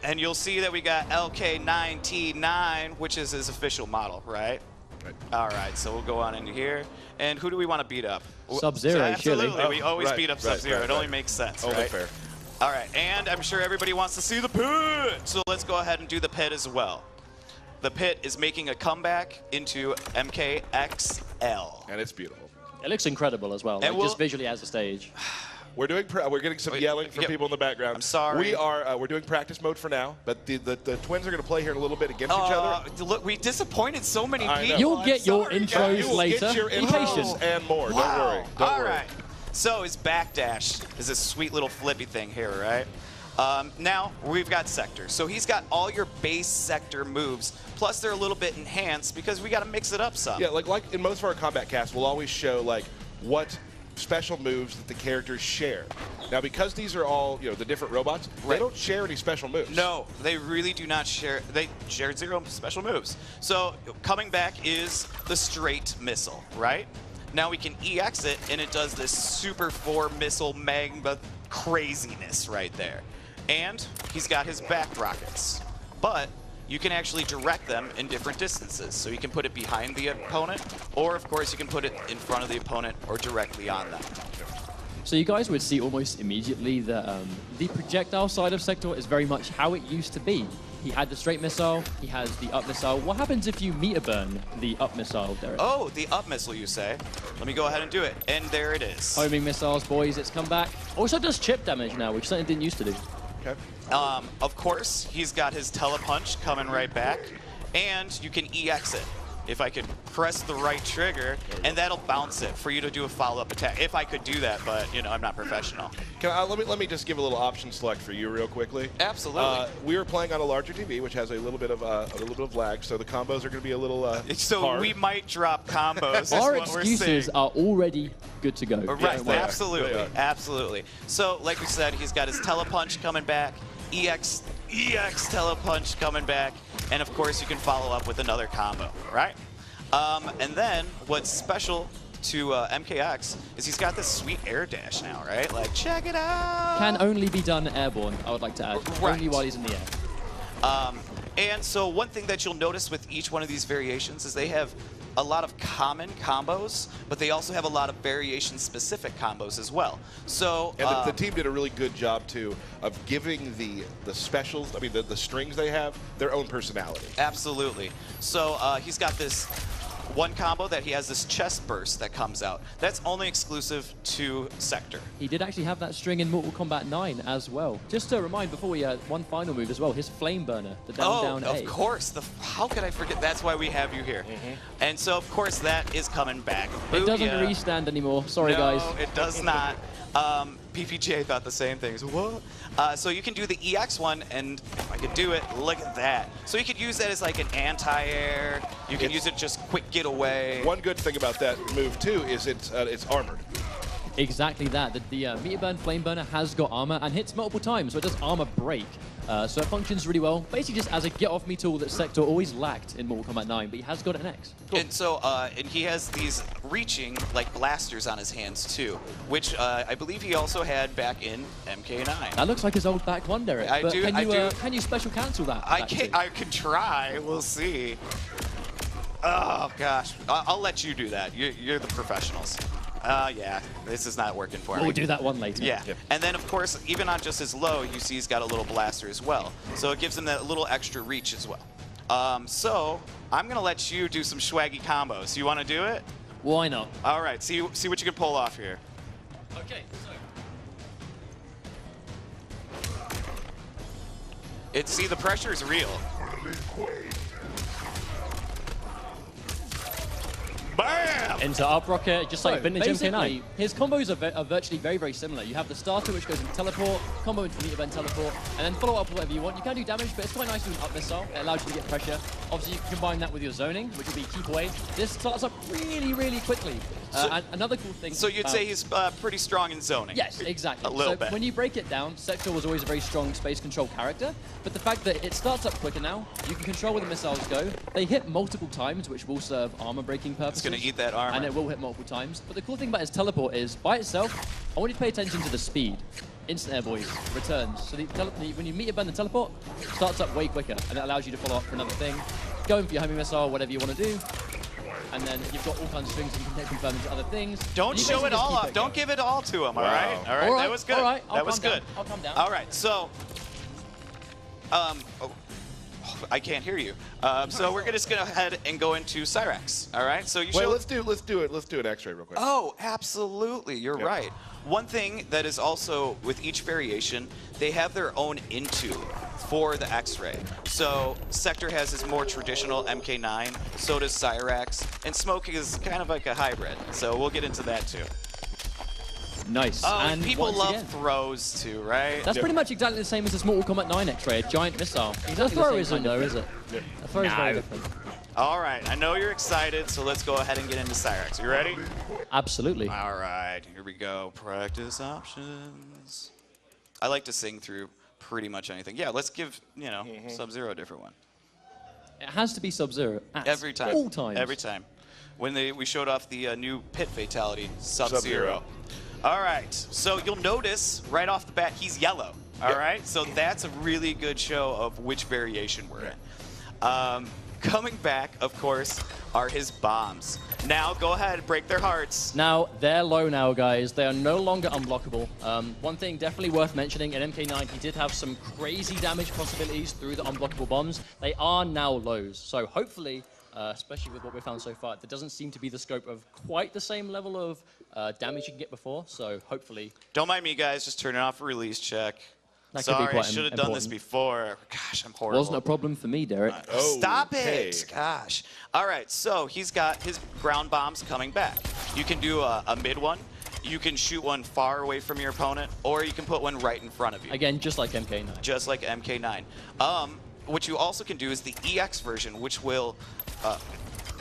And you'll see that we got LK9T9, which is his official model, right? Right. All right, so we'll go on into here. And who do we want to beat up? Sub-Zero, Absolutely, surely. we always beat up Sub-Zero. It only makes sense, Only right? fair. All right, and I'm sure everybody wants to see the pit. So let's go ahead and do the pit as well. The pit is making a comeback into MKXL. And it's beautiful. It looks incredible as well, like just visually as a stage. We're getting some yelling from people in the background. I'm sorry. We're doing practice mode for now, but the twins are going to play here in a little bit against each other. Look, we disappointed so many people. You'll get your intros You will later. get your Be intros patient. and more. Wow. Don't worry. Don't All worry. right. So his backdash is this sweet little flippy thing here, right? Now we've got sector. So he's got all your base sector moves, plus they're a little bit enhanced because we got to mix it up some. Yeah, like in most of our combat casts, we'll always show like what special moves that the characters share. Now, because these are all the different robots, they don't share any special moves. No, they really do not share. They share 0 special moves. So coming back is the straight missile, right? Now we can EX it, and it does this Super 4 missile magma craziness right there. And he's got his back rockets. But you can actually direct them in different distances. So you can put it behind the opponent, or of course you can put it in front of the opponent or directly on them. So you guys would see almost immediately that the projectile side of Sector is very much how it used to be. He had the straight missile, he has the up missile. What happens if you meter burn the up missile, Derek? Oh, the up missile, you say? Let me go ahead and do it. And there it is. Homing missiles, boys, it's come back. Also does chip damage now, which something didn't used to do. Okay. Of course, he's got his telepunch coming right back, and you can EX it. If I could press the right trigger, and that'll bounce it for you to do a follow-up attack. If I could do that, but I'm not professional. Let me just give a little option select for you real quickly. Absolutely. We were playing on a larger TV, which has a little bit of lag, so the combos are going to be a little so hard. we might drop combos. Our is what excuses are already good to go. Right, they are. absolutely, They are. absolutely. So, like we said, he's got his telepunch coming back, EX telepunch coming back, and of course you can follow up with another combo, right? And then what's special to MKX is he's got this sweet air dash now, right? Like, check it out. Can only be done airborne, I would like to add. Right. Only while he's in the air. And so one thing that you'll notice with each one of these variations is they have a lot of common combos, but they also have a lot of variation-specific combos as well. So And the team did a really good job, too, of giving the specials, I mean, the strings they have, their own personality. Absolutely. So he's got this one combo that he has this chest burst that comes out. That's only exclusive to Sector. He did actually have that string in Mortal Kombat 9 as well. Just to remind, before we one final move as well, his flame burner, the down, down A. Of course. How could I forget? That's why we have you here. And so, of course, that is coming back. It doesn't Booyah. restand anymore. Sorry, No, guys. it does not. PPJ thought the same thing. So, what? So you can do the EX one, and if I could do it, look at that. So you could use that as like an anti-air. You can use it just quick getaway. One good thing about that move, too, is it's armored. Exactly that. The meter burn flame burner has got armor and hits multiple times, so it does armor break. So it functions really well, basically just as a get-off-me tool that Sector always lacked in Mortal Kombat 9, but he has got it in X. Cool. And so, and he has these reaching, like, blasters on his hands, too, which I believe he also had back in MK9. That looks like his old back one, Derek. I but do- can I you, do. Can you special cancel that? I can try. We'll see. Oh, gosh. I'll let you do that. You're the professionals. Yeah, this is not working for me. We'll do that one later. Yeah, Yep. and then, of course, even on just his low, you see he's got a little blaster as well. So it gives him that little extra reach as well. So I'm going to let you do some swaggy combos. You want to do it? Why not? All right, see what you can pull off here. Okay, so. See, the pressure is real. Bam! Into up rocket, just like So, vintage basically, MK9. his combos are virtually very, very similar. You have the starter, which goes into teleport, combo into meter burn teleport, and then follow up with whatever you want. You can do damage, but it's quite nice to do an up missile. It allows you to get pressure. Obviously, you can combine that with your zoning, which will be keep away. This starts up really, really quickly. And another cool thing. So you'd say he's pretty strong in zoning? Yes, exactly. A little so bit. when you break it down, Sector was always a very strong space control character, but the fact that it starts up quicker now, you can control where the missiles go. They hit multiple times, which will serve armor breaking purposes. It's going to eat that armor. And it will hit multiple times. But the cool thing about his teleport is, by itself, I want you to pay attention to the speed. instant air boys returns. So when you meet a bend, the teleport starts up way quicker, and it allows you to follow up for another thing. Go in for your homing missile, whatever you want to do. And then you've got all kinds of strings that you can confirm into other things. Don't show it all up. Don't give it all to him, all right? All right, that was good. All right, that was good. I'll calm down. All right, so... I can't hear you. So we're just gonna head and go into Cyrax. All right. So you Wait, show. let's do an X-ray real quick. Oh, absolutely. You're Yep. right. One thing that is also with each variation, they have their own into for the X-ray. So Sector has his more traditional MK9. So does Cyrax, and Smoke is kind of like a hybrid. So we'll get into that too. Nice. Oh, and people once love again, throws too, right? that's pretty much exactly the same as this Mortal Kombat 9 X-ray, a giant missile. The throw isn't though, is it? The throw is very different. All right, I know you're excited, so let's go ahead and get into Cyrax. You ready? Absolutely. All right, here we go. Practice options. I like to sing through pretty much anything. Yeah, let's give, you know, Sub-Zero a different one. It has to be Sub-Zero at Every time. all times. Every time. When we showed off the new pit fatality, Sub-Zero. Sub-Zero. All right, so you'll notice right off the bat he's yellow. All right, so that's a really good show of which variation we're in. Coming back, of course, are his bombs. Now, go ahead, break their hearts. Now, they're low now, guys. They are no longer unblockable. One thing definitely worth mentioning, in MK9, he did have some crazy damage possibilities through the unblockable bombs. They are now lows, so hopefully, especially with what we've found so far, there doesn't seem to be the scope of quite the same level of damage you can get before, so hopefully... Don't mind me, guys, just turning off a release check. That could be Sorry, I quite should have done this important. before. Gosh, I'm horrible. Wasn't a problem for me, Derek. Stop Okay. it! Gosh. All right, so he's got his ground bombs coming back. You can do a mid one. You can shoot one far away from your opponent, or you can put one right in front of you. Again, just like MK9. Just like MK9. What you also can do is the EX version, which will...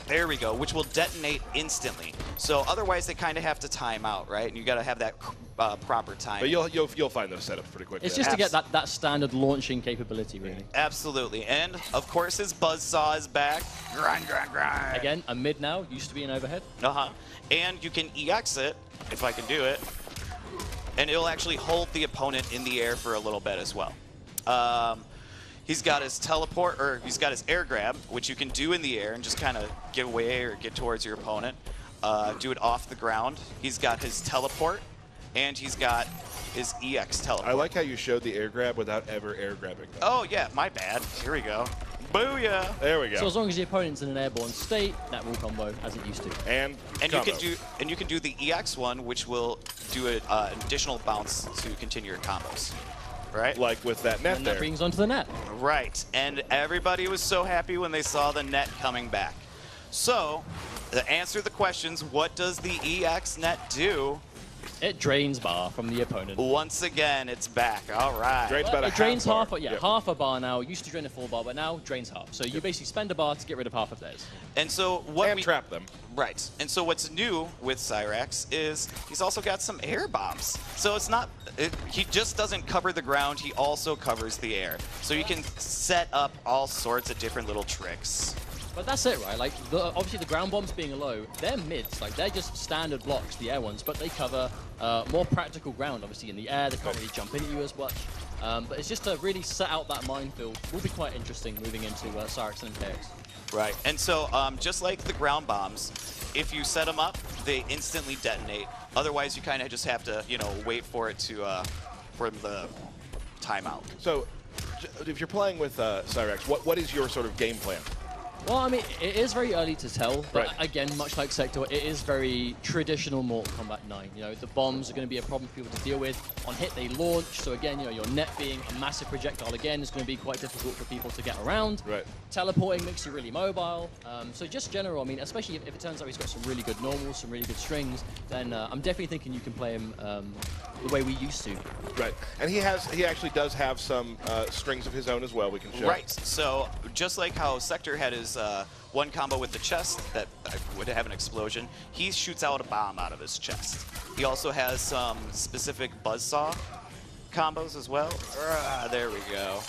there we go, which will detonate instantly. So otherwise, they kind of have to time out, right? And you got to have that proper time. But you'll find those setups pretty quickly. It's just to get that standard launching capability, really. Absolutely. And, of course, his buzzsaw is back. Grind, grind, grind. Again, a mid now, used to be an overhead. Uh-huh. And you can EX it, if I can do it. And it'll actually hold the opponent in the air for a little bit as well. He's got his teleport, or he's got his air grab, which you can do in the air and just kind of get away or get towards your opponent. Do it off the ground. He's got his teleport, and he's got his EX teleport. I like how you showed the air grab without ever air grabbing. Oh, yeah, my bad. Here we go. Booyah! There we go. So as long as the opponent's in an airborne state, that will combo as it used to. And you can do the EX one, which will do an additional bounce to continue your combos. Right? like with that net And there. that brings onto the net. Right, and everybody was so happy when they saw the net coming back. So, to answer the questions, what does the EX net do? It drains bar from the opponent. Once again, it's back. All right. Drains about a It drains half half, bar. half a bar now. Used to drain a full bar, but now drains half. So you basically spend a bar to get rid of half of theirs. And so what And we trap them. Right. And so what's new with Cyrax is he's also got some air bombs. So it's not he just doesn't cover the ground, he also covers the air. So you can set up all sorts of different little tricks. But that's it, right? Like, obviously the ground bombs being low, they're mids. Like, they're just standard blocks, the air ones, but they cover more practical ground, obviously, in the air. They can't really jump into you as much. But it's just to really set out that minefield. Will be quite interesting moving into Cyrax and KX. Right. And so just like the ground bombs, if you set them up, they instantly detonate. Otherwise, you kind of just have to, you know, wait for it to, for the timeout. So, if you're playing with Cyrax, what is your sort of game plan? Well, I mean, it is very early to tell, but Right. again, much like Sector, it is very traditional Mortal Kombat 9. You know, the bombs are going to be a problem for people to deal with. On hit, they launch, so again, you know, your net being a massive projectile again is going to be quite difficult for people to get around. Right. Teleporting makes you really mobile. So just general, I mean, especially if it turns out he's got some really good normals, some really good strings, then I'm definitely thinking you can play him the way we used to. Right. And he actually does have some strings of his own as well. We can show. Right. So just like how Sector had his one combo with the chest that would have an explosion, he shoots out a bomb out of his chest. He also has some specific buzzsaw combos as well. There we go.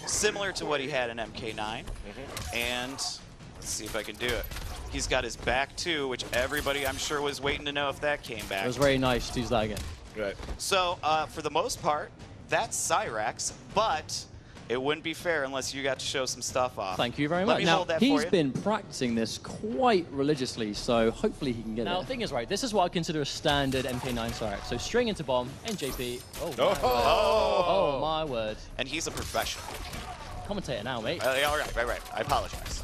Similar to what he had in MK9. And let's see if I can do it. He's got his back too, which everybody I'm sure was waiting to know if that came back. It was very nice to use that again. Right. So for the most part, that's Cyrax, but it wouldn't be fair unless you got to show some stuff off. Thank you very Let much. me Now, hold that for he's you. been practicing this quite religiously, so hopefully he can get it. Now, the thing is, right, this is what I consider a standard MK9 Cyrax. So string into bomb, NJP. Oh, my word. Oh, my word. And he's a professional. Commentator now, mate. Yeah, all right, right. I apologize.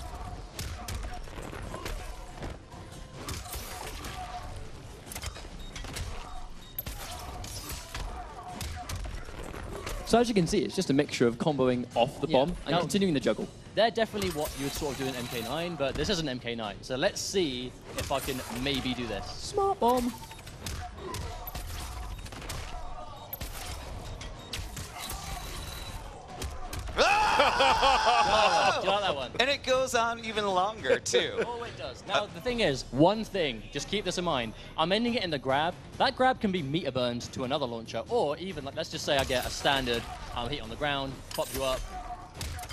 So as you can see, it's just a mixture of comboing off the bomb and Now, continuing the juggle. They're definitely what you would sort of do in MK9, but this isn't MK9. So let's see if I can maybe do this. Smart bomb. Do you like that one? And it goes on even longer, too. Oh, it does. Now, the thing is, one thing, just keep this in mind. I'm ending it in the grab. That grab can be meter burned to another launcher, or even, like, let's just say I get a standard hit on the ground, pop you up,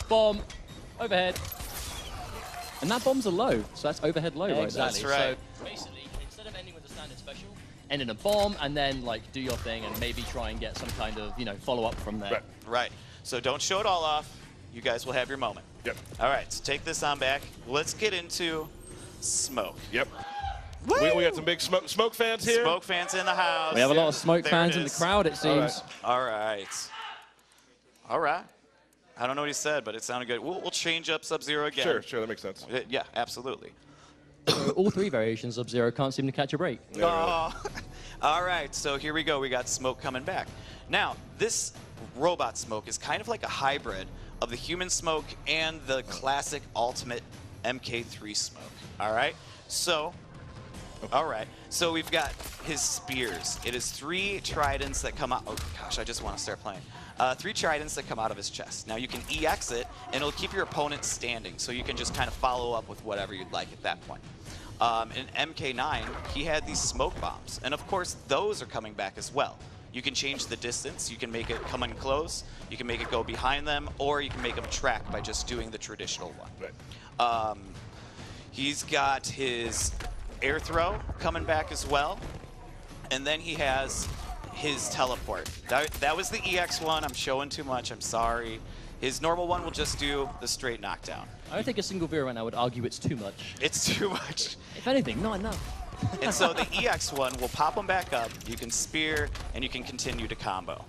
bomb, overhead. And that bomb's a low, so that's overhead low right there. Exactly. That's right. So basically, instead of ending with a standard special, end in a bomb, and then, like, do your thing and maybe try and get some kind of, you know, follow-up from there. Right. Right. So don't show it all off. You guys will have your moment. Yep. All right, so take this on back. Let's get into Smoke. Yep. We got some big smoke fans here. Smoke fans in the house. We have a lot of smoke There fans it in the is. crowd, it All right. seems. All right. All right. I don't know what he said, but it sounded good. We'll change up Sub-Zero again. Sure, that makes sense. Yeah, absolutely. All three variations of Zero can't seem to catch a break. Oh. All right, so here we go. We got Smoke coming back. Now, this robot Smoke is kind of like a hybrid of the human Smoke and the classic ultimate MK3 Smoke. All right? So, we've got his spears. It is 3 tridents that come out. Oh, gosh, I just want to start playing. 3 tridents that come out of his chest. Now, you can EX it, and it'll keep your opponent standing, so you can just kind of follow up with whatever you'd like at that point. In MK9, he had these smoke bombs, and of course, those are coming back as well. You can change the distance, you can make it come in close, you can make it go behind them, or you can make them track by just doing the traditional one. Right. He's got his air throw coming back as well, and then he has his teleport. That was the EX one. I'm showing too much, I'm sorry. His normal one will just do the straight knockdown. I don't think a single viewer right now would argue it's too much. It's too much. If anything, not enough. And so the EX one will pop them back up, you can spear, and you can continue to combo.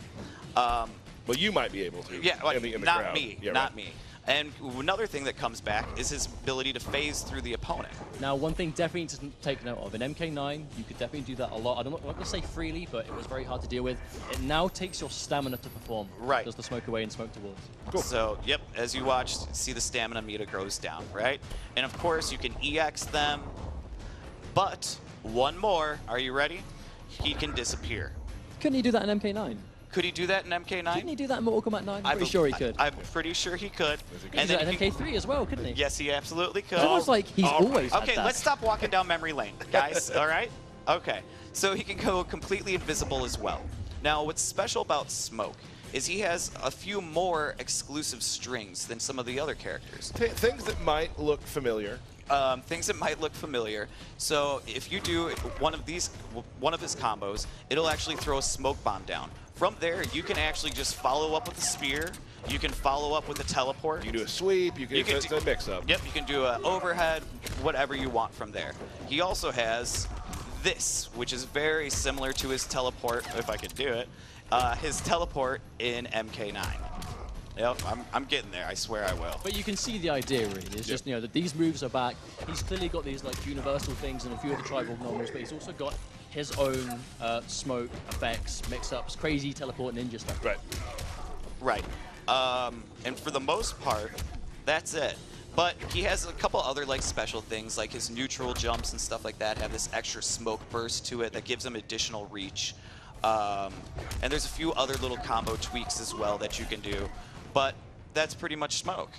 Well, you might be able to. Yeah, like, in the not crowd. me, Yeah, not right. me. And another thing that comes back is his ability to phase through the opponent. Now, one thing definitely to take note of, in MK9, you could definitely do that a lot. I'm not going to say freely, but it was very hard to deal with. It now takes your stamina to perform. Right. Does the smoke away and smoke towards. Cool. So, yep, as you watch, see the stamina meter goes down, right? And of course, you can EX them, but one more, are you ready? He can disappear. Couldn't he do that in MK9? Could he do that in MK9? Couldn't he do that in Mortal Kombat 9? I'm pretty sure he could. I'm pretty sure he could. He And did that then in he MK3 as well, couldn't he? yes, he absolutely could. It's almost like he's always had Okay, that. let's stop walking down memory lane, guys. All right? Okay. So he can go completely invisible as well. Now, what's special about Smoke is he has a few more exclusive strings than some of the other characters. Things that might look familiar. Things that might look familiar. So if you do one of his combos, it'll actually throw a smoke bomb down. From there, you can actually just follow up with a spear. You can follow up with a teleport. You can do a sweep. It's a mix-up. Yep, you can do an overhead, whatever you want from there. He also has this, which is very similar to his teleport, if I could do it, his teleport in MK9. Yep, I'm getting there. I swear I will. But you can see the idea, really. It's just, you know, that these moves are back. He's clearly got these, like, universal things and a few of the tribal normals, but he's also got his own smoke effects, mix-ups, crazy teleport ninja stuff. Right. Right. And for the most part, that's it. But he has a couple other like special things, like his neutral jumps and stuff like that have this extra smoke burst to it that gives him additional reach. And there's a few other little combo tweaks as well that you can do. But that's pretty much Smoke.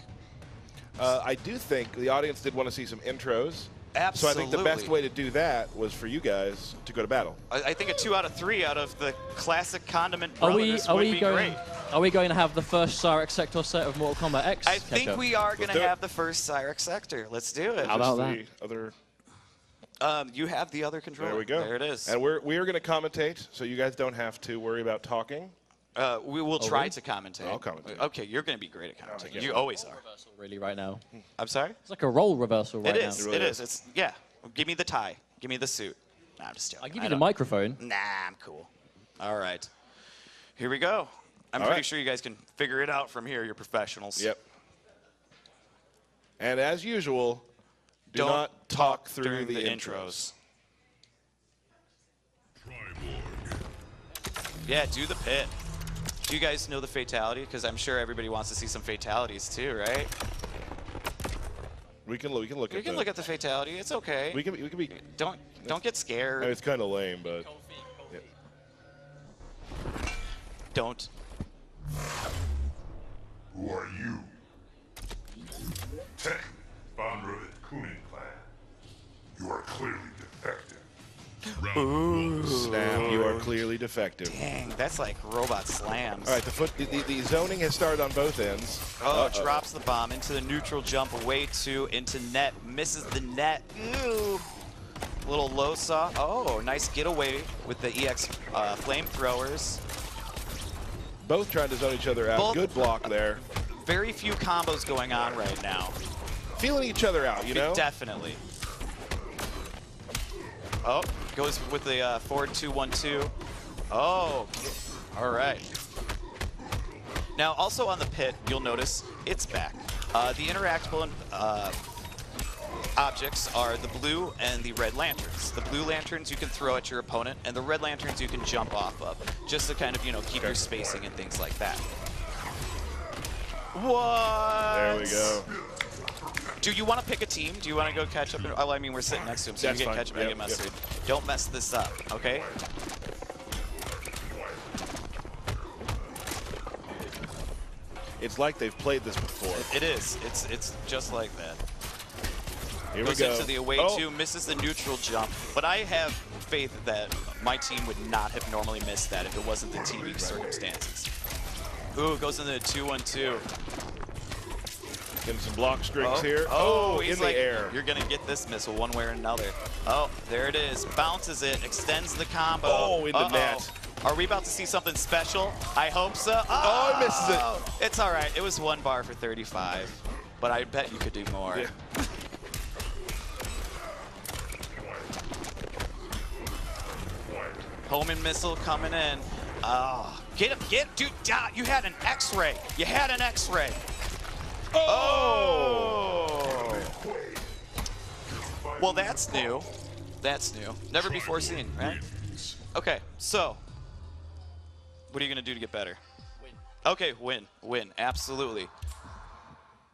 I do think the audience did want to see some intros. Absolutely. So I think the best way to do that was for you guys to go to battle. I think a 2 out of 3 out of the classic Condiment Are Brothers would be great. Are we going to have the first Cyrax Sector set of Mortal Kombat X? I think we are going do to it. have the first Cyrax Sector. Let's do it. How about Just that? the other You have the other controller. There we go. There it is. And we are going to commentate, so you guys don't have to worry about talking. We will try to commentate. I'll commentate. Okay, you're going to be great at commentating. You always are. Reversal really right now. I'm sorry? It's like a role reversal right It now. is. It really It is. is. It's yeah. Give me the tie. Give me the suit. Nah, I'm just joking. I'll give I you the don't- microphone. Nah, I'm cool. All right. Here we go. I'm All pretty right. sure you guys can figure it out from here. You're professionals. Yep. And as usual, do Don't not talk through during the intros. Yeah, do the pit. Do you guys know the fatality? Because I'm sure everybody wants to see some fatalities too, right? We can look We at can look at the fatality. It's okay. we can be Don't get scared. it's kind of lame, but Don't. Who are you? Tech, founder of the Kunin clan. You are clearly defective. snap, you are clearly defective. Dang, that's like robot slams. All right, the zoning has started on both ends. Oh, drops the bomb into the neutral jump, away two, into net, misses the net. Ew. Little low saw. Oh, nice getaway with the EX flamethrowers. Both trying to zone each other out. Both- Good block there. Very few combos going on right now. Feeling each other out, you know? Definitely. Oh, goes with the forward 2-1-2. Oh, all right. Now, also on the pit, you'll notice it's back. The interactable objects are the blue and the red lanterns. The blue lanterns you can throw at your opponent, and the red lanterns you can jump off of, just to kind of, keep your spacing and things like that. What? There we go. Do you want to pick a team? Do you want to go catch up? Oh, I mean, we're sitting next to him, so That's you get fine. catch up and I Yep, get yep. mustard. Don't mess this up, okay? It's like they've played this before. It is. It's just like that. Here we Goes go. into the away Oh, two, misses the neutral jump. But I have faith that my team would not have normally missed that if it wasn't the TV circumstances. Ooh, goes into the 2-1-2. Getting some block strings here. Oh, in he's the like, air. you're gonna get this missile one way or another. Oh, there it is. Bounces it, extends the combo. Oh, into net. Are we about to see something special? I hope so. Oh, he misses it. It's all right. It was 1 bar for 35, but I bet you could do more. Yeah. Homing missile coming in. Oh, get him, dude. You had an X-ray. You had an X-ray. Oh. Well, that's new. That's new. Never before seen, right? Okay, so what are you gonna do to get better? Win. Okay, win, absolutely.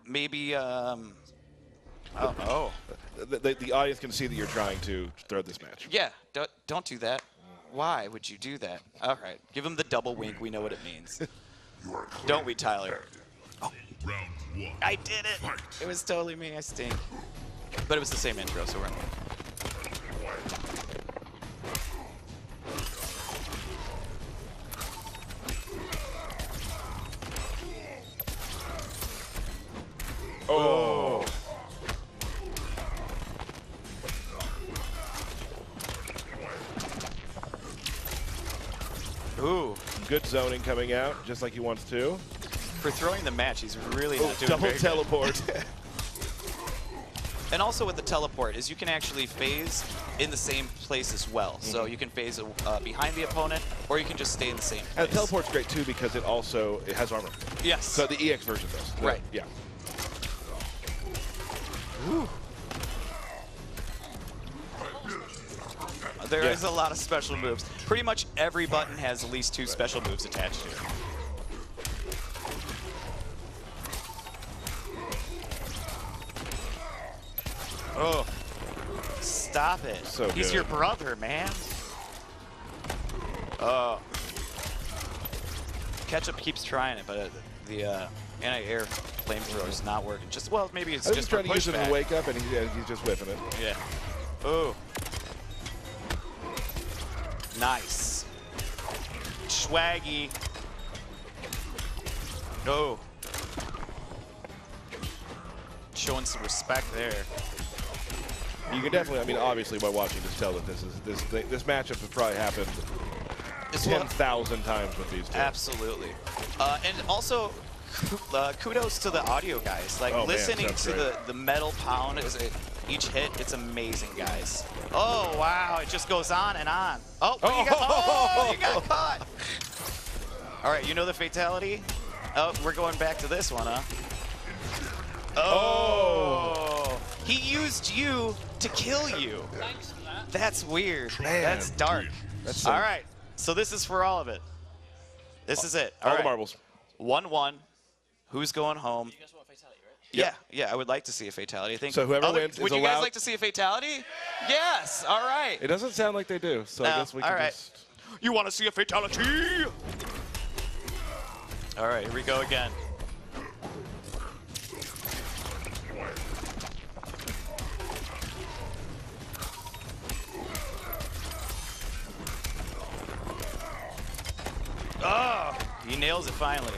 Maybe, oh. The audience can see that you're trying to throw this match. Yeah, don't do that. Why would you do that? All right, give him the double wink. We know what it means. Don't we, Tyler? Round one. I did it. It was totally me. I stink. But it was the same intro, so we're in. Oh. Ooh. Good zoning coming out, just like he wants to. For throwing the match, he's really not doing Double very good. teleport. And also with the teleport is you can actually phase in the same place as well. So you can phase behind the opponent, or you can just stay in the same place. And the teleport's great too because it has armor. Yes. So the EX version does. Right. Yeah. There is a lot of special moves. Pretty much every button has at least 2 special moves attached to it. Oh, stop it. So He's good. your brother, man. Oh. Ketchup keeps trying it, but the anti-air flamethrower is not working. Well, maybe it's I was just just trying to use it pushback. to wake up, and he's just whipping it. Yeah. Oh. Nice. Swaggy. Oh. Showing some respect there. You can definitely, I mean, obviously by watching just tell that this matchup has probably happened 10,000 times with these two. Absolutely. And also, kudos to the audio guys. Like, listening to the metal pound as each hit, it's amazing, guys. Oh, wow, it just goes on and on. Oh, you got caught. All right, you know the fatality? Oh, we're going back to this one, huh? Oh. He used you to kill you. Thanks for that. That's weird. Man, That's dark. That's All right, so this is for all of it. This is it. All the marbles. 1-1. Who's going home? You guys want a fatality, right? Yeah, I would like to see a fatality. I think. So whoever wins would is you guys allowed- like to see a fatality? Yes. All right. It doesn't sound like they do, so I guess we can all right. just... You want to see a fatality? All right, here we go again. Oh, he nails it finally.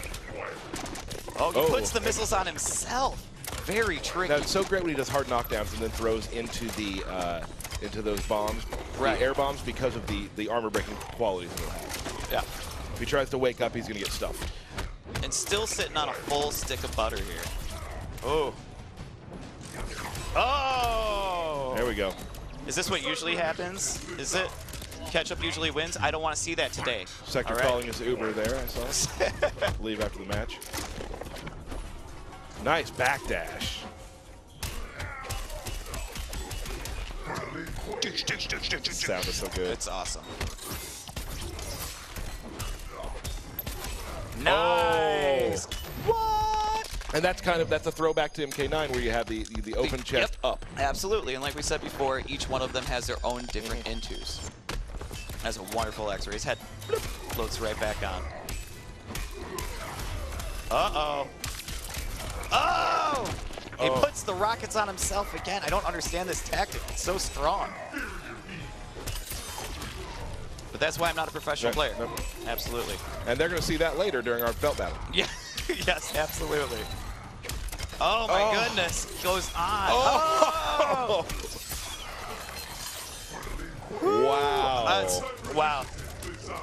Oh, he puts the missiles on himself. Very tricky. Now, it's so great when he does hard knockdowns and then throws into the into those bombs, the air bombs, because of the armor breaking qualities it'll have. Yeah. If he tries to wake up, he's gonna get stuffed. And still sitting on a full stick of butter here. Oh. Oh! There we go. Is this what usually happens? Is it? Ketchup usually wins? I don't want to see that today. Sector All right. calling his Uber there, I saw. Leave after the match. Nice backdash. Sounded so good. It's awesome. Nice. What? And that's a throwback to MK9 where you have the open chest up. Absolutely. And like we said before, each one of them has their own different intos. Has a wonderful X-ray. His head floats right back on. Uh-oh. Oh! He puts the rockets on himself again. I don't understand this tactic. It's so strong. But that's why I'm not a professional player. Nope. Absolutely. And they're going to see that later during our belt battle. Yeah. Yes, absolutely. Oh my goodness. Goes on. Oh. Wow. Wow.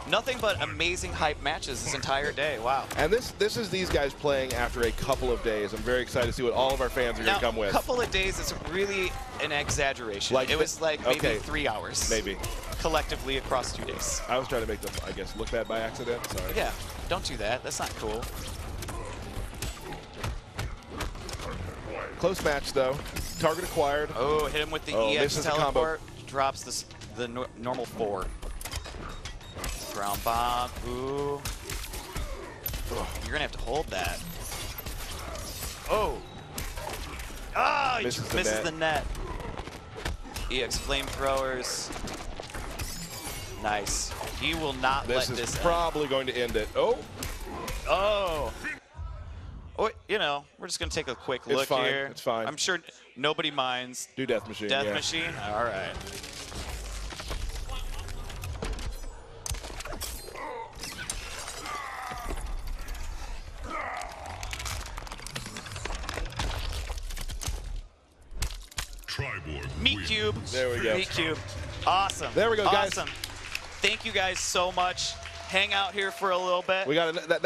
Nothing but amazing hype matches this entire day. Wow. And this is these guys playing after a couple of days. I'm very excited to see what all of our fans are going to come with. A couple of days is really an exaggeration. It was like maybe 3 hours. Maybe. Collectively across 2 days. I was trying to make them, I guess, look bad by accident. Sorry. Yeah. Don't do that. That's not cool. Close match, though. Target acquired. Oh, hit him with the EX teleport. Drops the normal 4. Ground bomb. Ooh. You're going to have to hold that. Oh. Oh, he misses the net. EX flamethrowers. Nice. He will not let this This is probably going to end it. Oh. Oh. Oh, you know, we're just going to take a quick look here. It's fine. I'm sure nobody minds. Do Death Machine. Death Machine? All right. Meat Cube. There we go. Meat Cube. Awesome. There we go, guys. Awesome. Thank you guys so much. Hang out here for a little bit. We got that